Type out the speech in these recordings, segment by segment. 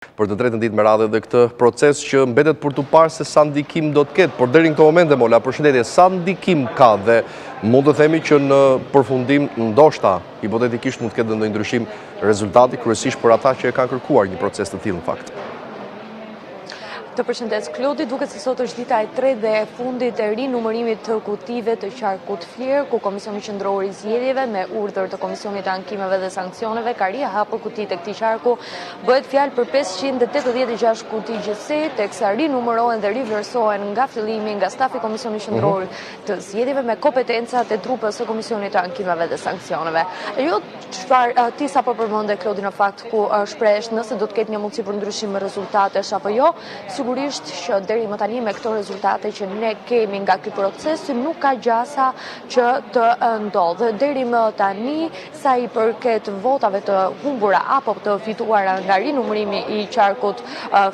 Për të tretën ditë me radhë dhe këtë proces që mbetet për të parë se sa ndikim do të ketë, por deri në këtë moment Mola, përshëndetje, sa ndikim ka dhe mund të themi që në përfundim ndoshta hipotetikisht mund të ketë ndonjë ndryshim rezultati kryesisht për ata që e kanë kërkuar një proces të tillë në fakt. Të përshëndes Klodi, duket se sot është dita e 3 dhe e fundit e rinumërimit të kutive të qarkut Flir, ku Komisioni Qendror i Zgjedhjeve me urdhër të Komisionit të Ankimeve dhe Sanksioneve ka rihapur kutitë e këtij qarku. Bëhet fjalë për 586 kuti gjithsej, teksa rinumërohen dhe rivlerësohen nga fillimi nga stafi Komisionit Qendror të Zgjedhjeve me kompetencat e trupës së Komisionit të Ankimeve dhe Sanksioneve. Jo çfarë ti sapo përmendë Klodi në fakt ku shprehesh nëse do të ketë një mundësi për ndryshim me rezultatesh apo jo. Sigurisht që deri më tani me këto rezultate që ne kemi nga ky proces nuk ka gjasa që të ndodhë. Deri më tani sa i përket votave të humbura apo të fituara nga rinumërimi i qarkut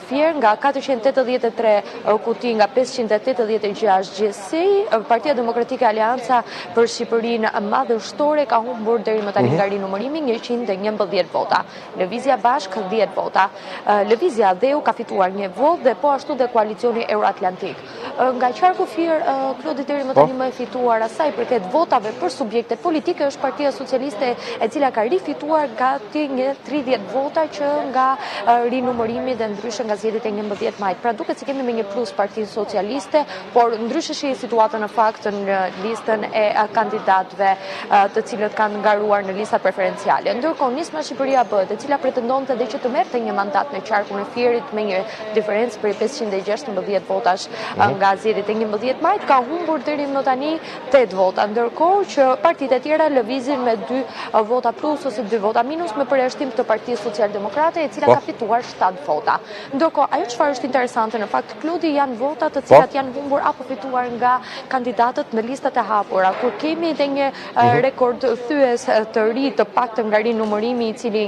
Fier, nga 483 kuti nga 586 gjithsej, Partia Demokratike Aleanca për Shqipërinë Madhështore ka humbur deri më tani nga rinumërimi 111 vota. Lëvizja Bashk 10 vota. Lëvizja Dheu ka fituar 1 votë dhe po ashtu dhe koalicioni Euroatlantik. Nga qarku Fier, Klodi deri më tani më e fituar asaj përket votave për subjektet politike është Partia Socialiste, e cila ka rifituar gati 30 vota që nga rinumërimi dhe ndryshe nga zgjedhjet e 11 majit. Pra duket se kemi me një plus Partinë Socialiste, por ndryshe shi situata në fakt në listën e kandidatëve të cilët kanë ngaruar në listat preferenciale. Ndërkohë Nisma Shqipëria BE, e cila pretendonte dhe që të merrte një mandat në qarkun e Fierit me një diferencë për 516 votash nga zgjedhjet e 11 majit, ka humbur deri më tani 8 vota, ndërkohë që partitë e tjera lëvizin me 2 vota plus ose 2 vota minus me përjashtim të Partisë Socialdemokrate, e cila ka fituar 7 vota. Ndërkohë, ajo çfarë është interesante në fakt, Klodi, janë vota të cilat janë humbur apo fituar nga kandidatët me listat e hapura, kur kemi edhe një rekord thyes të ri të paktën nga rinumërimi i cili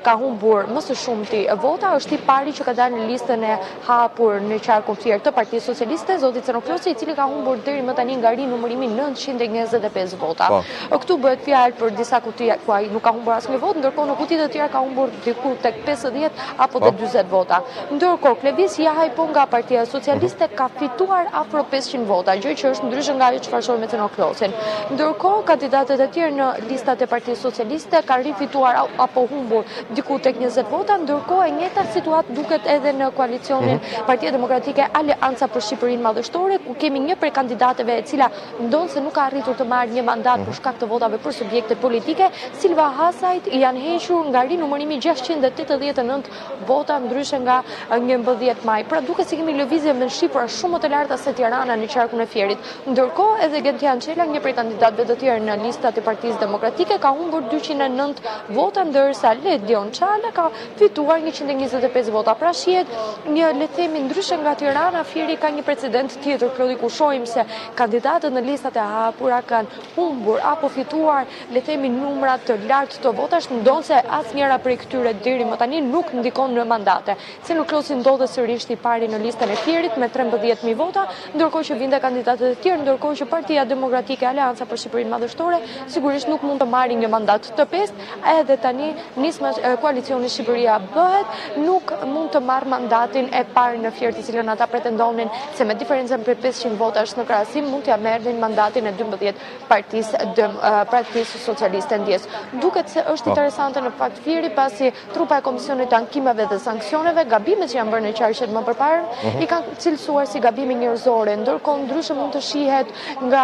ka humbur më së shumti vota, është i pari që ka dalë në listën e hapur në qarkun Fier të Partisë Socialiste, zoti Cenoklosi, i cili ka humbur deri më tani nga rinumërimi 925 vota. Këtu bëhet fjalë për disa kuti ku ai nuk ka humbur asnjë votë, ndërkohë në kutitë të tjera ka humbur diku tek 50 apo te 40 vota. Ndërkohë Klevis Jahaj po nga Partia Socialiste ka fituar afro 500 vota, gjë që është ndryshe nga ajo çfarë shohim me Cenoklosin. Ndërkohë kandidatët e tjerë në listat e Partisë Socialiste kanë rifituar apo humbur diku tek 20 vota, ndërkohë e njëjta situatë duket edhe në koalicionin Partia Demokratike Aleanca për Shqipërinë Madhështore, ku kemi një prej kandidateve e cila ndonë se nuk ka arritur të marrë një mandat për shkak të votave për subjekte politike, Silva Hasajt janë hequr nga rinumërimi 689 vota ndryshe nga 11 maj. Pra duket se kemi lëvizje me shifra shumë më të larta se Tirana në qarkun e Fierit. Ndërkohë edhe Gentian Çela, një prej kandidatëve të tjerë në listat e Partisë Demokratike, ka humbur 209 vota, ndërsa Ledion Çala ka fituar 125 vota. Pra shihet një, le të themi, ndryshe nga Tirana, Fieri ka një precedent tjetër, Klodi, ku shohim se kandidatët në listat e hapura kanë humbur apo fituar, le të themi, numra të lartë të votash, ndonse asnjëra prej këtyre deri më tani nuk ndikon në mandate. Cenoklosi ndodhet sërish i pari në listën e Fierit me 13.000 vota, ndërkohë që vinde kandidatët e tjerë, ndërkohë që Partia Demokratike Aleanca për Shqipërinë Madhështore sigurisht nuk mund të marrë një mandat të pestë, edhe tani Nisma koalicioni Shqipëria BE nuk mund të marrë mandatin e parë në Fier, të cilën ata pretendonin se me diferencën për 500 votash në krahasim mund t'ja merrnin mandatin e 12 Partisë Socialiste ndjes. Duket se është interesante në fakt Fieri, pasi trupa e Komisionit të Ankimeve dhe Sanksioneve, gabimet që janë bërë në qarqet më përpara i kanë cilësuar si gabime njerëzore, ndërkohë ndryshe mund të shihet nga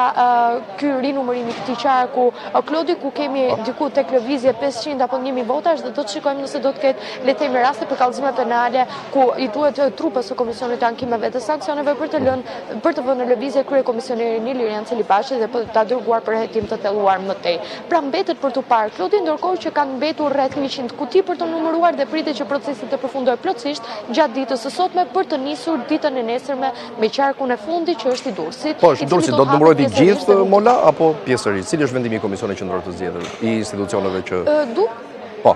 ky rinumërim i këtij qarku, Klodi, ku kemi diku tek lëvizje 500 apo 1000 votash, dhe do të shikojmë nëse do të ketë, le të themi, raste për kallëzime penale ku i duhet trupës së Komisionit të Ankimeve dhe Sanksioneve për të vënë në lëvizje kryekomisionerin Ilirian Celibashi dhe për ta dërguar për hetim të thelluar më tej. Pra mbetet për tu parë Klodi, ndërkohë që kanë mbetur rreth 100 kuti për të numëruar dhe pritet që procesi të përfundojë plotësisht gjatë ditës së sotme për të nisur ditën e nesërme me qarkun e fundit që është i Durrësit. Po, është i Durrësit, do të numërohet i gjithë Mola apo pjesërisht? Cili është vendimi i Komisionit Qendror të Zgjedhjeve, i institucioneve që Po.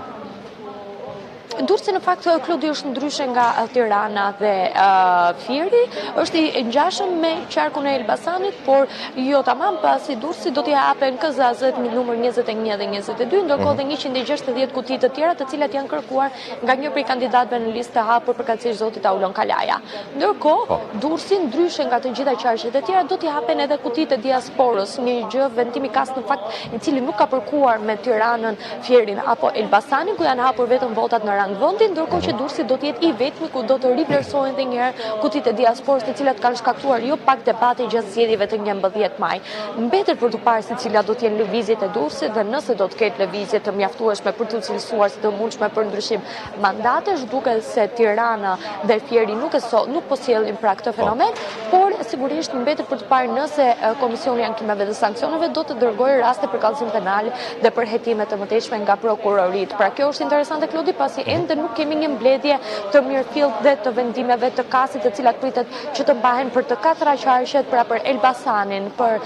Durrësi në fakt Klodi është ndryshe nga Tirana dhe Fieri, është i ngjashëm me qarkun e Elbasanit, por jo tamam, pasi Durrësi do t'i hapen KZ numër 21 dhe 22, ndërkohë dhe 160 kuti të tjera, të cilat janë kërkuar nga një prej kandidatëve në listë të hapur përkatësisht zotit Aulon Kalaja. Ndërkohë, Durrësi ndryshe nga të gjitha qarqet e tjera do t'i hapen edhe kutitë e diasporës, një gjë vendimi kas në fakt i cili nuk ka përkuar me Tiranën, Fierin apo Elbasanin, ku janë hapur vetëm votat në rang vendi, ndërkohë që Durrësi do të jetë i vetmi ku do të rivlerësohen edhe një herë kutitë e diasporës, të cilat kanë shkaktuar jo pak debate gjatë zgjedhjeve të 11 maj. Mbetet për të parë se cilat do të jenë lëvizjet e Durrësit dhe nëse do të ketë lëvizje të mjaftueshme për të cilësuar si të mundshme për ndryshim mandatesh, duket se Tirana dhe Fieri nuk po sjellin pra këtë fenomen, por sigurisht mbetet për të parë nëse Komisioni i Ankimeve dhe Sanksioneve do të dërgojë raste për kallëzim penal dhe për hetime të mëtejshme nga prokurorit. Pra kjo është interesante, Klodi, pasi ende nuk kemi një mbledhje të mirëfillt dhe të vendimeve të kasit, të cilat pritet që të mbahen për të katra qarqet, pra për Elbasanin, për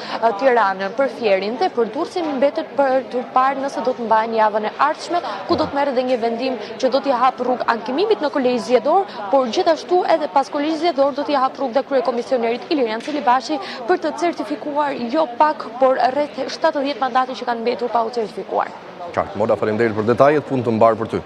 Tiranën, për Fierin dhe për Durrësin. Mbetet për të parë nëse do të mbahen javën e ardhshme, ku do të merret edhe një vendim që do t'i hap rrugë ankimimit në Kolegj Zgjedhor, por gjithashtu edhe pas Kolegj Zgjedhor do t'i hap rrugë dhe kryekomisionerit Ilirian Celibashi për të certifikuar jo pak, por rreth 70 mandate që kanë mbetur pa u certifikuar. Qartë, Mola, faleminderit për detajet, punë të mbarë për ty.